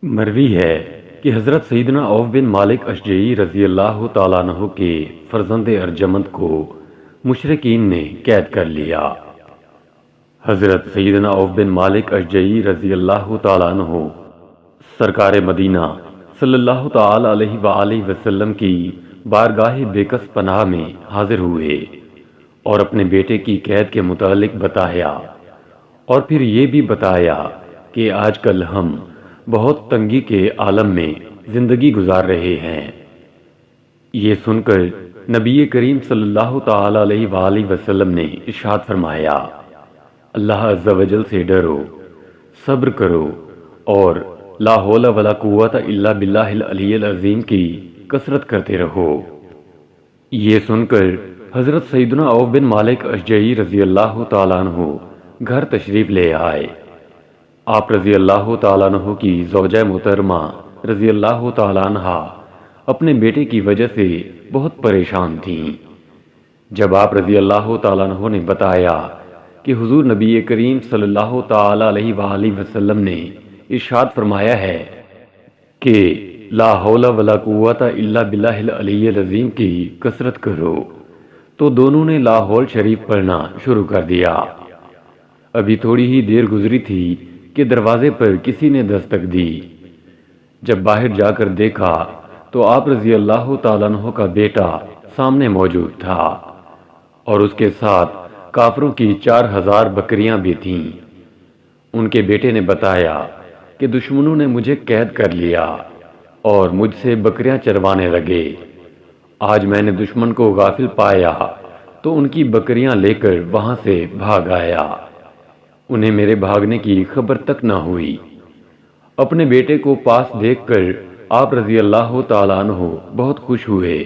مروی ہے کہ حضرت سیدنا عوف بن مالک اشجعی رضی اللہ تعالیٰ عنہ کے فرزند ارجمند کو مشرکین نے قید کر لیا۔ حضرت سیدنا عوف بن مالک اشجعی رضی اللہ تعالیٰ عنہ سرکار مدینہ صلی اللہ تعالیٰ علیہ وآلہ وسلم کی بارگاہ بیکس پناہ میں حاضر ہوئے اور اپنے بیٹے کی قید کے متعلق بتایا، اور پھر یہ بھی بتایا کہ آج کل ہم بہت تنگی کے عالم میں زندگی گزار رہے ہیں۔ یہ سن کر نبی کریم صلی اللہ تعالی علیہ وآلہ وسلم نے ارشاد فرمایا، اللہ عز و جل سے ڈرو، صبر کرو اور لا حول ولا قوت الا باللہ العلی العظیم کی کثرت کرتے رہو۔ یہ سن کر حضرت سیدنا عوف بن مالک اشجعی رضی اللہ تعالیٰ عنہ گھر تشریف لے آئے۔ آپ رضی اللہ تعالیٰ عنہ کی زوجہ محترمہ رضی اللہ تعالیٰ عنہ اپنے بیٹے کی وجہ سے بہت پریشان تھیں۔ جب آپ رضی اللہ تعالیٰ عنہ نے بتایا کہ حضور نبی کریم صلی اللہ تعالیٰ علیہ وآلہ وسلم نے ارشاد فرمایا ہے کہ لا حول ولا قوت الا باللہ العلی العظیم کی کثرت کرو، تو دونوں نے لا حول شریف پڑھنا شروع کر دیا۔ ابھی تھوڑی ہی دیر گزری تھی کہ دروازے پر کسی نے دستک دی۔ جب باہر جا کر دیکھا تو آپ رضی اللہ تعالیٰ عنہ کا بیٹا سامنے موجود تھا، اور اس کے ساتھ کافروں کی 4000 بکریاں بھی تھیں۔ ان کے بیٹے نے بتایا کہ دشمنوں نے مجھے قید کر لیا اور مجھ سے بکریاں چروانے لگے۔ آج میں نے دشمن کو غافل پایا تو ان کی بکریاں لے کر وہاں سے بھاگ آیا۔ انہیں میرے بھاگنے کی خبر تک نہ ہوئی۔ اپنے بیٹے کو پاس دیکھ کر آپ رضی اللہ تعالیٰ عنہ بہت خوش ہوئے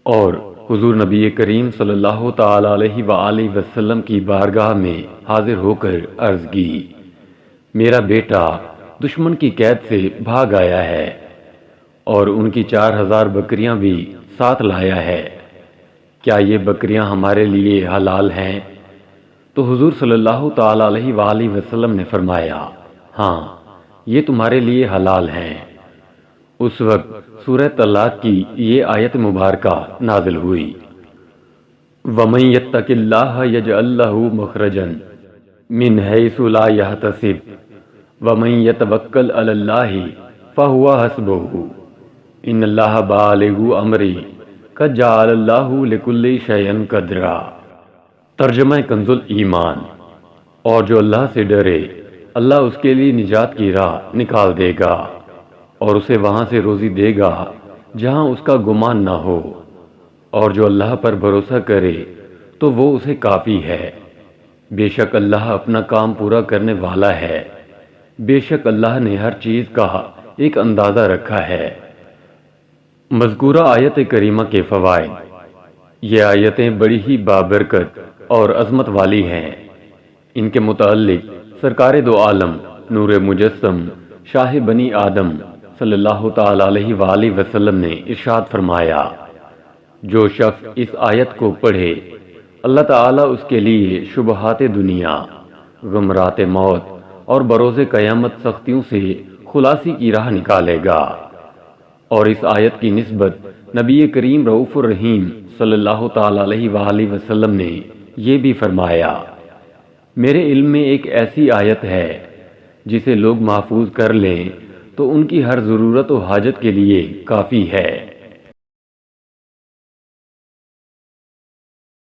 اور حضور نبی کریم صلی اللہ تعالیٰ علیہ وآلہ وسلم کی بارگاہ میں حاضر ہو کر عرض کی، میرا بیٹا دشمن کی قید سے بھاگ آیا ہے اور ان کی 4000 بکریاں بھی ساتھ لایا ہے، کیا یہ بکریاں ہمارے لیے حلال ہیں؟ تو حضور صلی اللہ تعالیٰ علیہ وآلہ وسلم نے فرمایا، ہاں یہ تمہارے لیے حلال ہیں۔ اس وقت سورہ طلاق کی یہ آیت مبارکہ نازل ہوئی، وَمَن يَتَّقِ اللَّهَ يَجْعَل لَّهُ مَخْرَجًا مِنْ حَيْثُ لَا يَحْتَسِبُ وَمَن يَتَوَكَّلْ عَلَى اللَّهِ فَهُوَ حَسْبُهُ إِنَّ اللَّهَ بَالِغُ أَمْرِهِ قَدْ جَعَلَ اللَّهُ لِكُلِّ شَيْءٍ قَدْرًا۔ ترجمہ کنز ایمان، اور جو اللہ سے ڈرے اللہ اس کے لیے نجات کی راہ نکال دے گا اور اسے وہاں سے روزی دے گا جہاں اس کا گمان نہ ہو، اور جو اللہ پر بھروسہ کرے تو وہ اسے کافی ہے۔ بے شک اللہ اپنا کام پورا کرنے والا ہے، بے شک اللہ نے ہر چیز کا ایک اندازہ رکھا ہے۔ مذکورہ آیت کریمہ کے فوائد۔ یہ آیتیں بڑی ہی بابرکت اور عظمت والی ہیں۔ ان کے متعلق سرکار دو عالم نور مجسم شاہ بنی آدم صلی اللہ تعالی علیہ وآلہ وسلم نے ارشاد فرمایا، جو شخص اس آیت کو پڑھے اللہ تعالیٰ اس کے لیے شبہات دنیا، غمرات موت اور بروز قیامت سختیوں سے خلاصی کی راہ نکالے گا۔ اور اس آیت کی نسبت نبی کریم رؤوف الرحیم صلی اللہ تعالی علیہ وآلہ وسلم نے یہ بھی فرمایا، میرے علم میں ایک ایسی آیت ہے جسے لوگ محفوظ کر لیں تو ان کی ہر ضرورت و حاجت کے لیے کافی ہے۔